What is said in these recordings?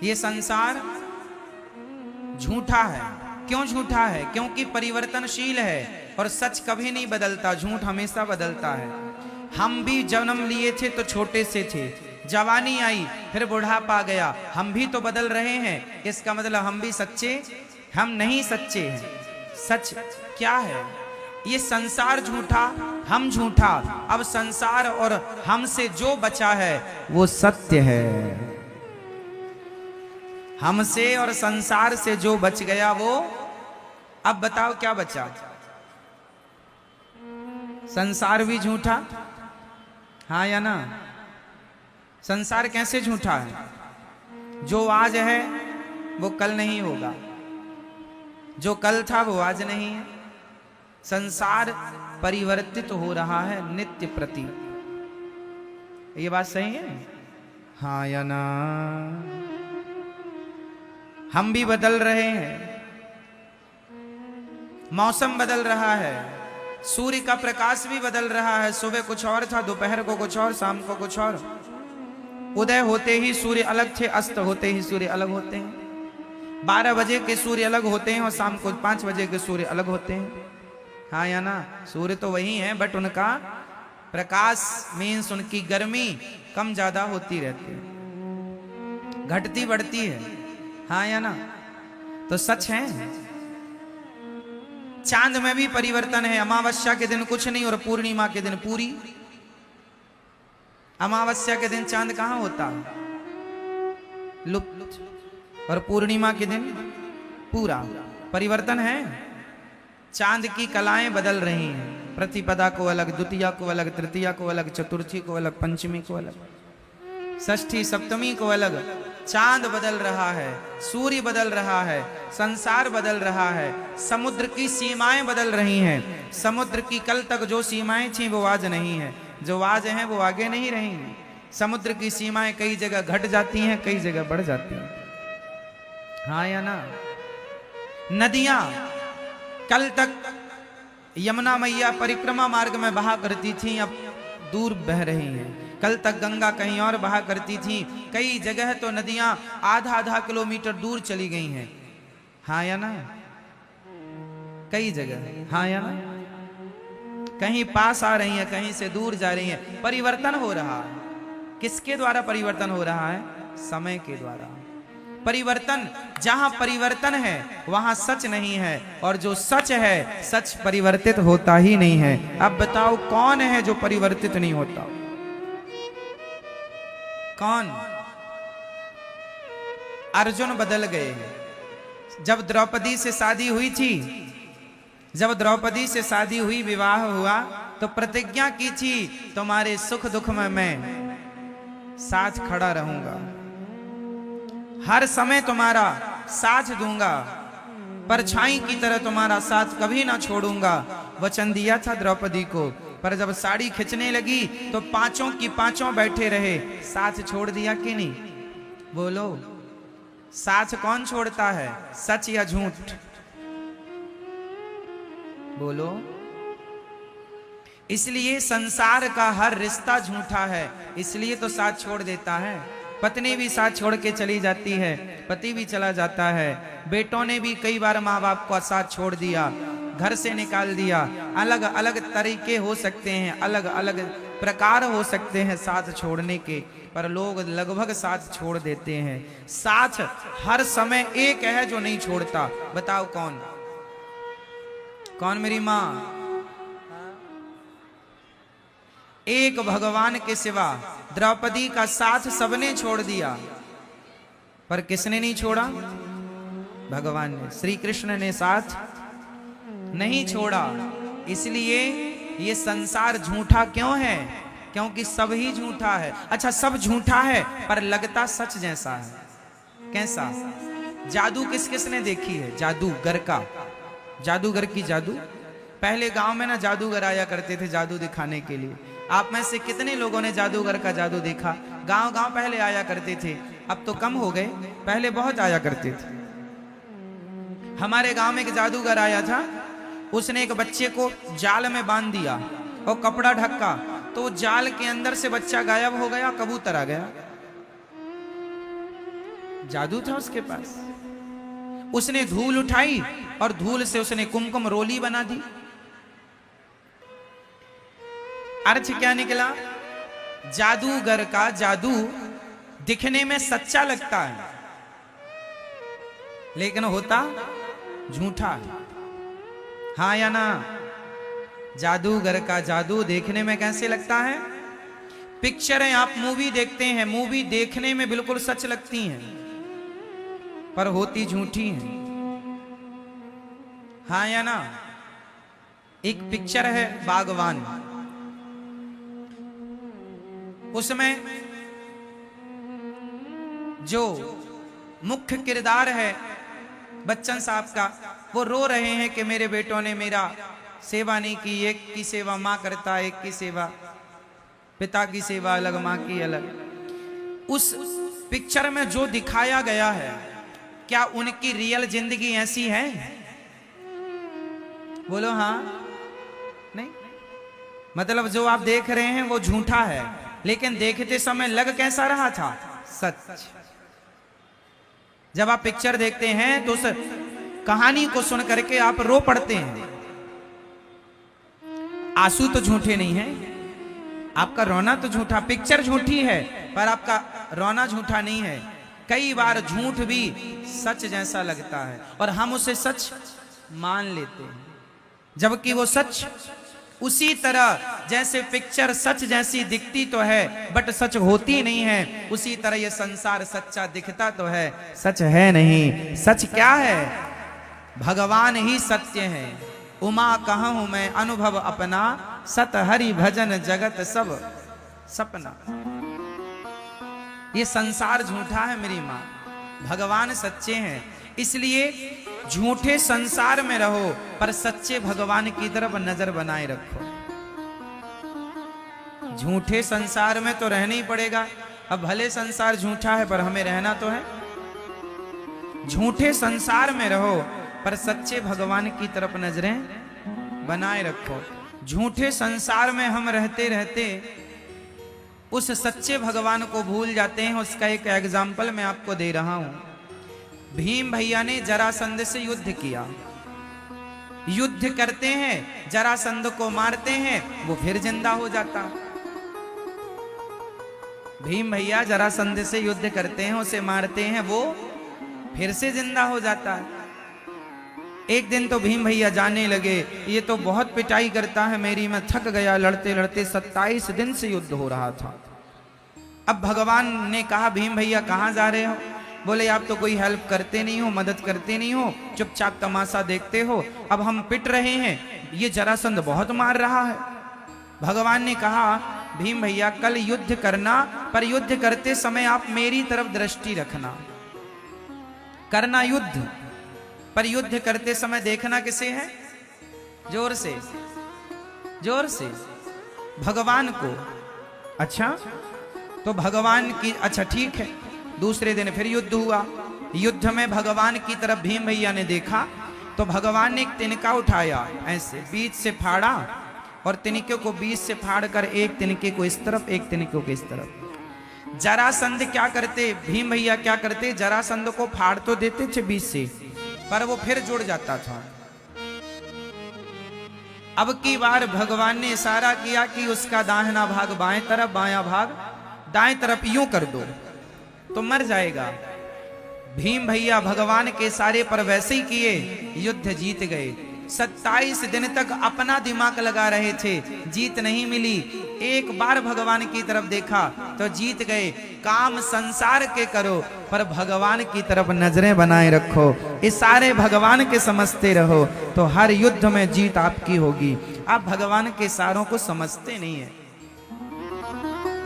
ये संसार झूठा है। क्यों झूठा है? क्योंकि परिवर्तनशील है और सच कभी नहीं बदलता, झूठ हमेशा बदलता है। हम भी जन्म लिए थे तो छोटे से थे, जवानी आई फिर बुढ़ापा गया, हम भी तो बदल रहे हैं। इसका मतलब हम भी सच्चे, हम नहीं सच्चे हैं। सच क्या है? ये संसार झूठा, हम झूठा। अब संसार और हमसे जो बचा है वो सत्य है। हमसे और संसार से जो बच गया वो, अब बताओ क्या बचा? संसार भी झूठा, हाँ या ना? संसार कैसे झूठा है? जो आज है वो कल नहीं होगा, जो कल था वो आज नहीं है। संसार परिवर्तित हो रहा है नित्य प्रति। ये बात सही है, हाँ या ना? हम भी बदल रहे हैं, मौसम बदल रहा है, सूर्य का प्रकाश भी बदल रहा है। सुबह कुछ और था, दोपहर को कुछ और, शाम को कुछ और। उदय होते ही सूर्य अलग थे, अस्त होते ही सूर्य अलग होते हैं। 12 बजे के सूर्य अलग होते हैं और शाम को 5 बजे के सूर्य अलग होते हैं, हाँ या ना? सूर्य तो वही है, बट उनका प्रकाश मीन्स उनकी गर्मी कम ज्यादा होती रहती है, घटती बढ़ती है, हाँ या ना? तो सच है। चांद में भी परिवर्तन है। अमावस्या के दिन कुछ नहीं और पूर्णिमा के दिन पूरी। अमावस्या के दिन चांद कहां होता? लुप्त। और पूर्णिमा के दिन पूरा। परिवर्तन है। चांद की कलाएं बदल रही हैं। प्रतिपदा को अलग, द्वितीया को अलग, तृतीया को अलग, चतुर्थी को अलग, पंचमी को अलग, षष्ठी सप्तमी को अलग। चांद बदल रहा है, सूर्य बदल रहा है, संसार बदल रहा है, समुद्र की सीमाएं बदल रही हैं। समुद्र की कल तक जो सीमाएं थीं वो आज नहीं है, जो आज हैं वो आगे नहीं रहेंगी। समुद्र की सीमाएं कई जगह घट जाती हैं, कई जगह बढ़ जाती हैं, हाँ या ना? नदियां कल तक यमुना मैया परिक्रमा मार्ग में बहा करती थीं, अब दूर बह रही हैं। कल तक गंगा कहीं और बहा करती थी, कई जगह तो नदियां आधा आधा किलोमीटर दूर चली गई हैं, हाँ या ना? कई जगह, हाँ या ना? कहीं पास आ रही हैं, कहीं से दूर जा रही हैं। परिवर्तन हो रहा है। किसके द्वारा परिवर्तन हो रहा है? समय के द्वारा। परिवर्तन, जहां परिवर्तन है वहां सच नहीं है, और जो सच है सच परिवर्तित होता ही नहीं है। अब बताओ कौन है जो परिवर्तित नहीं होता? कौन? अर्जुन बदल गए। जब द्रौपदी से शादी हुई थी, जब द्रौपदी से शादी हुई, विवाह हुआ, तो प्रतिज्ञा की थी तुम्हारे सुख दुख में मैं साथ खड़ा रहूंगा, हर समय तुम्हारा साथ दूंगा, परछाई की तरह तुम्हारा साथ कभी ना छोड़ूंगा। वचन दिया था द्रौपदी को, पर जब साड़ी खिंचने लगी तो पांचों की पांचों बैठे रहे। साथ छोड़ दिया कि नहीं? बोलो, साथ कौन छोड़ता है? सच या झूठ? बोलो। इसलिए संसार का हर रिश्ता झूठा है, इसलिए तो साथ छोड़ देता है। पत्नी भी साथ छोड़ के चली जाती है, पति भी चला जाता है, बेटों ने भी कई बार माँ बाप को साथ छोड़ दिया, घर से निकाल दिया। अलग अलग तरीके हो सकते हैं, अलग अलग प्रकार हो सकते हैं साथ छोड़ने के, पर लोग लगभग साथ छोड़ देते हैं। साथ हर समय एक है जो नहीं छोड़ता, बताओ कौन? कौन? मेरी माँ। एक भगवान के सिवा द्रौपदी का साथ सबने छोड़ दिया, पर किसने नहीं छोड़ा? भगवान ने, श्री कृष्ण ने साथ नहीं छोड़ा। इसलिए ये संसार झूठा क्यों है? क्योंकि सब ही झूठा है। अच्छा, सब झूठा है पर लगता सच जैसा है। कैसा? जादू किस किस ने देखी है? जादूगर का, जादूगर की जादू। पहले गांव में ना जादूगर आया करते थे जादू दिखाने के लिए। आप में से कितने लोगों ने जादूगर का जादू देखा? गांव गांव पहले आया करते थे, अब तो कम हो गए, पहले बहुत आया करते थे। हमारे गांव में एक जादूगर आया था, उसने एक बच्चे को जाल में बांध दिया और कपड़ा ढका, तो जाल के अंदर से बच्चा गायब हो गया, कबूतर आ गया। जादू था उसके पास। उसने धूल उठाई और धूल से उसने कुमकुम रोली बना दी। अर्थ क्या निकला? जादूगर का जादू दिखने में सच्चा लगता है, लेकिन होता झूठा है। हाँ या ना? जादूगर का जादू देखने में कैसे लगता है? पिक्चरें आप मूवी देखते हैं, मूवी देखने में बिल्कुल सच लगती हैं, पर होती झूठी हैं। हाँ या ना? एक पिक्चर है बागवान, उसमें जो मुख्य किरदार है बच्चन साहब का, वो रो रहे हैं कि मेरे बेटों ने मेरा सेवा नहीं की। एक की सेवा माँ करता, एक की सेवा पिता की सेवा अलग, माँ की अलग। उस पिक्चर में जो दिखाया गया है, क्या उनकी रियल जिंदगी ऐसी है? बोलो हाँ नहीं? मतलब जो आप देख रहे हैं वो झूठा है, लेकिन देखते समय लग कैसा रहा था? सच। जब आप पिक्चर देखते हैं तो उस कहानी को सुन करके आप रो पड़ते हैं। आंसू तो झूठे नहीं है, आपका रोना तो झूठा, पिक्चर झूठी है पर आपका रोना झूठा नहीं है। कई बार झूठ भी सच जैसा लगता है और हम उसे सच मान लेते हैं, जबकि वो सच उसी तरह जैसे पिक्चर सच जैसी दिखती तो है बट सच होती नहीं है, उसी तरह ये संसार सच्चा दिखता तो है, सच है नहीं। सच क्या है? भगवान ही सत्य है। उमा कहूं मैं अनुभव अपना, सत हरि भजन जगत सब सपना। ये संसार झूठा है मेरी माँ, भगवान सच्चे हैं। इसलिए झूठे संसार में रहो पर सच्चे भगवान की तरफ नजर बनाए रखो। झूठे संसार में तो रहना ही पड़ेगा। अब भले संसार झूठा है पर हमें रहना तो है। झूठे संसार में रहो पर सच्चे भगवान की तरफ नजरें बनाए रखो। झूठे संसार में हम रहते रहते उस सच्चे भगवान को भूल जाते हैं। उसका एक एग्जाम्पल मैं आपको दे रहा हूं। भीम भैया ने जरासंध से युद्ध किया। युद्ध करते हैं, जरासंध को मारते हैं, वो फिर जिंदा हो जाता। भीम भैया जरासंध से युद्ध करते हैं, उसे मारते हैं, वो फिर से जिंदा हो जाता है। एक दिन तो भीम भैया जाने लगे, ये तो बहुत पिटाई करता है मेरी, मैं थक गया लड़ते लड़ते। 27 दिन से युद्ध हो रहा था। अब भगवान ने कहा भीम भैया कहाँ जा रहे हो? बोले आप तो कोई हेल्प करते नहीं हो, मदद करते नहीं हो, चुपचाप तमाशा देखते हो। अब हम पिट रहे हैं, ये जरासंध बहुत मार रहा है। भगवान ने कहा भीम भैया कल युद्ध करना, पर युद्ध करते समय आप मेरी तरफ दृष्टि रखना। करना युद्ध, पर युद्ध करते समय देखना किसे है? जोर से, जोर से, भगवान को। अच्छा तो भगवान की, अच्छा ठीक है। दूसरे दिन फिर युद्ध हुआ। युद्ध में भगवान की तरफ भीम भैया ने देखा तो भगवान ने एक तिनका उठाया, ऐसे बीच से फाड़ा और तिनके को बीच से फाड़ कर एक तिनके को इस तरफ, एक तिनके को इस तरफ। जरासंध क्या करते, भीम भैया क्या करते, जरासंध को फाड़ तो देते थे बीच से, पर वो फिर जुड़ जाता था। अब की बार भगवान ने इशारा किया कि उसका दाहिना भाग बाएं तरफ, बायां भाग दाएं तरफ यूं कर दो तो मर जाएगा। भीम भैया भगवान के सारे पर वैसे ही किए, युद्ध जीत गए। 27 दिन तक अपना दिमाग लगा रहे थे, जीत नहीं मिली। एक बार भगवान की तरफ देखा तो जीत गए। काम संसार के करो पर भगवान की तरफ नजरें बनाए रखो। इशारे भगवान के समझते रहो तो हर युद्ध में जीत आपकी होगी। आप भगवान के इशारों को समझते नहीं है,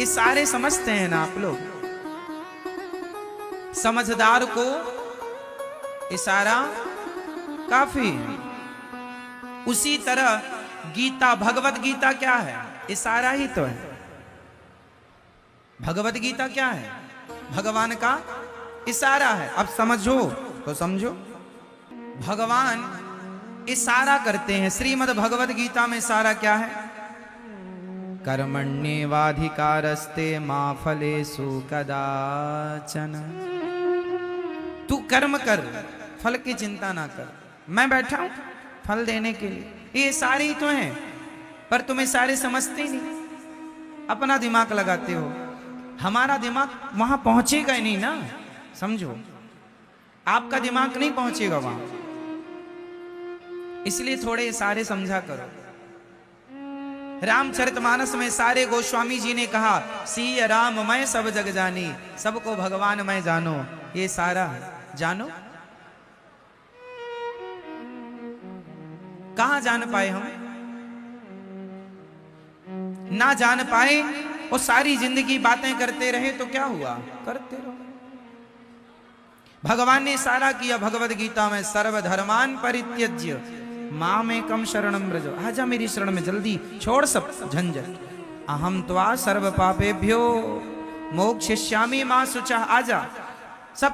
इशारे समझते हैं ना आप लोग। समझदार को इशारा काफी है। उसी तरह गीता, भगवत गीता क्या है? इशारा ही तो है। भगवत गीता क्या है? भगवान का इशारा है। अब समझो तो समझो, भगवान इशारा करते हैं। श्रीमद् भगवत गीता में इशारा क्या है? कर्मण्येवाधिकारस्ते मा फलेषु कदाचन। तू कर्म कर, फल की चिंता ना कर, मैं बैठा हूं फल देने के लिए। ये सारे ही तो हैं, पर तुम्हें सारे समझते ही नहीं, अपना दिमाग लगाते हो। हमारा दिमाग वहां पहुंचेगा ही नहीं ना, समझो, आपका दिमाग नहीं पहुंचेगा वहां, इसलिए थोड़े सारे समझा करो। रामचरितमानस में सारे गोस्वामी जी ने कहा, सिय राम मैं सब जग जानी, सबको भगवान मैं जानो। ये सारा जानो, कहां जान पाए हम? ना जान पाए और सारी जिंदगी बातें करते रहे तो क्या हुआ? करते रहो। भगवान ने सारा किया भगवद गीता में, सर्वधर्मान परित्यज्य माम एकम शरणम ब्रज। आजा मेरी शरण में, जल्दी छोड़ सब झंझट। अहम त्वा सर्व पापेभ्यो मोक्षयिष्यामि मा शुचा। आजा, सब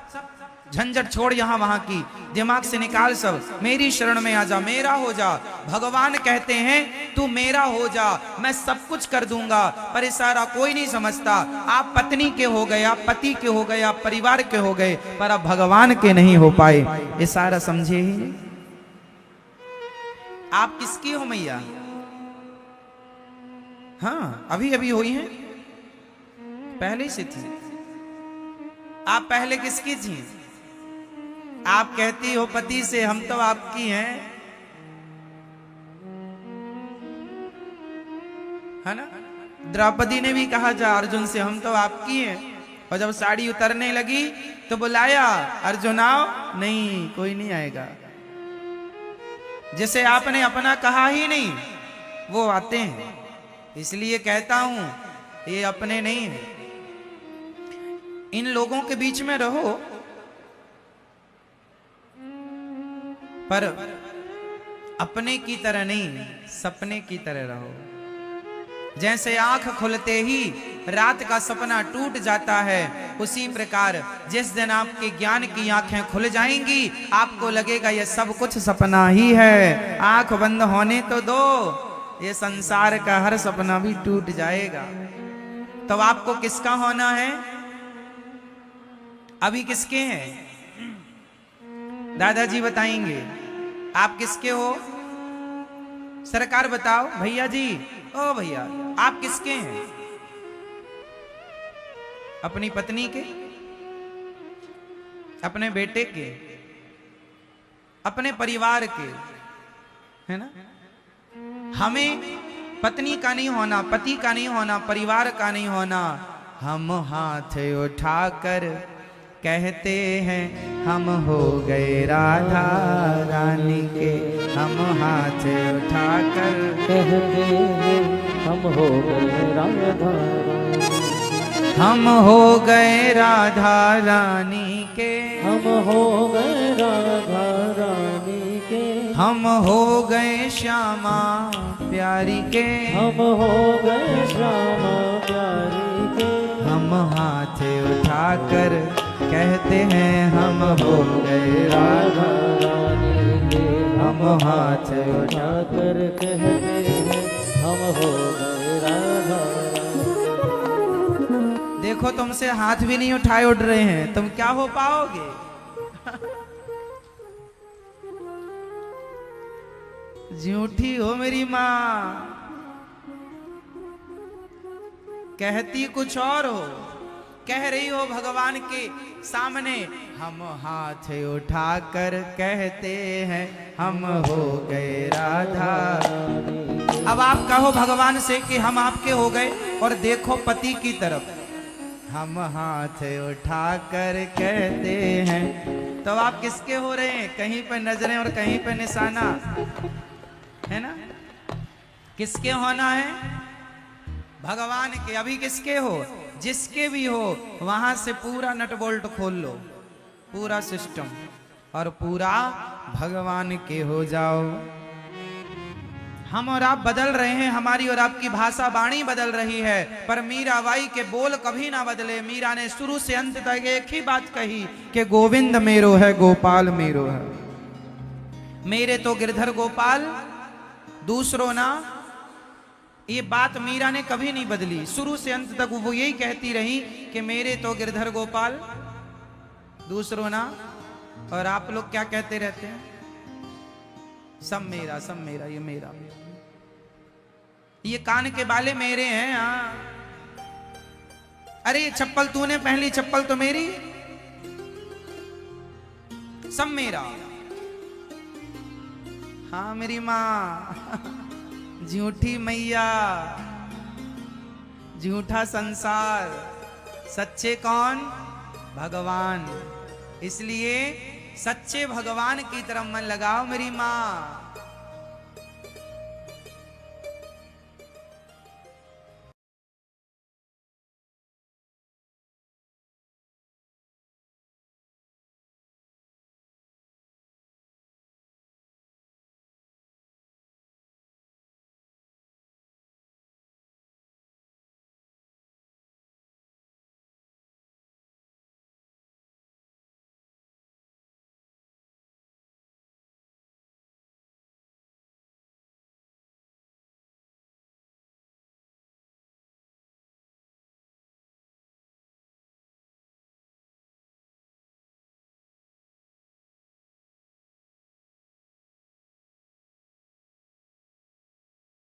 झंझट छोड़ यहां वहां की, दिमाग से निकाल सब, मेरी शरण में आजा, मेरा हो जा। भगवान कहते हैं तू मेरा हो जा, मैं सब कुछ कर दूंगा। पर ये सारा कोई नहीं समझता। आप पत्नी के हो गए, आप पति के हो गए, आप परिवार के हो गए, पर आप भगवान के नहीं हो पाए। ये सारा समझे ही नहीं। आप किसकी हो मैया? हाँ, अभी अभी हुई हैं, पहले से थी। आप पहले किसकी थी? आप कहती हो पति से, हम तो आपकी हैं, है ना? द्रौपदी ने भी कहा जा अर्जुन से, हम तो आपकी हैं। और जब साड़ी उतरने लगी तो बुलाया, अर्जुन आओ, नहीं कोई नहीं आएगा। जिसे आपने अपना कहा ही नहीं वो आते हैं। इसलिए कहता हूं ये अपने नहीं है। इन लोगों के बीच में रहो, पर अपने की तरह नहीं, सपने की तरह रहो। जैसे आंख खुलते ही रात का सपना टूट जाता है, उसी प्रकार जिस दिन आपके ज्ञान की आंखें खुल जाएंगी, आपको लगेगा ये सब कुछ सपना ही है। आंख बंद होने तो दो, ये संसार का हर सपना भी टूट जाएगा। तो आपको किसका होना है? अभी किसके हैं? दादाजी बताएंगे आप किसके हो। सरकार बताओ भैया जी, ओ भैया आप किसके हैं? अपनी पत्नी के, अपने बेटे के, अपने परिवार के, है ना? हमें पत्नी का नहीं होना, पति का नहीं होना, परिवार का नहीं होना। हम हाथ उठाकर कहते हैं हम हो गए राधा रानी के। हम हाथ उठाकर कहते हैं हम हो गए राधा, हम हो गए राधा रानी के। हम हो गए राधा रानी के। हम हो गए श्यामा प्यारी के। हम हो गए श्यामा प्यारी के। हम हाथ उठाकर कहते हैं हम हो गए राधा रानी के। हम हाथ उठाकर कहते हैं हम हो गए राधा रानी। देखो तुमसे हाथ भी नहीं उठाए उड़ रहे हैं, तुम क्या हो पाओगे? झूठी हो मेरी माँ, कहती कुछ और हो, कह रही हो भगवान के सामने हम हाथ उठाकर कहते हैं हम हो गए राधा। अब आप कहो भगवान से कि हम आपके हो गए, और देखो पति की तरफ, हम हाथ उठाकर कहते हैं। तो आप किसके हो रहे हैं? कहीं पर नजरें और कहीं पर निशाना, है ना? किसके होना है? भगवान के। अभी किसके हो? जिसके भी हो, वहां से पूरा नट बोल्ट खोल लो, पूरा सिस्टम, और पूरा भगवान के हो जाओ। हम और आप बदल रहे हैं, हमारी और आपकी भाषा वाणी बदल रही है, पर मीराबाई के बोल कभी ना बदले। मीरा ने शुरू से अंत तक एक ही बात कही कि गोविंद मेरो है, गोपाल मेरो है। मेरे तो गिरधर गोपाल, दूसरों ना। ये बात मीरा ने कभी नहीं बदली, शुरू से अंत तक वो यही कहती रही कि मेरे तो गिरधर गोपाल, दूसरों ना। और आप लोग क्या कहते रहते हैं? सब मेरा, सब मेरा, ये मेरा, ये कान के बाले मेरे हैं। हाँ, अरे ये चप्पल तूने पहनी, चप्पल तो मेरी, सब मेरा। हाँ मेरी माँ, झूठी मैया, झूठा संसार, सच्चे कौन? भगवान। इसलिए सच्चे भगवान की तरफ मन लगाओ मेरी माँ।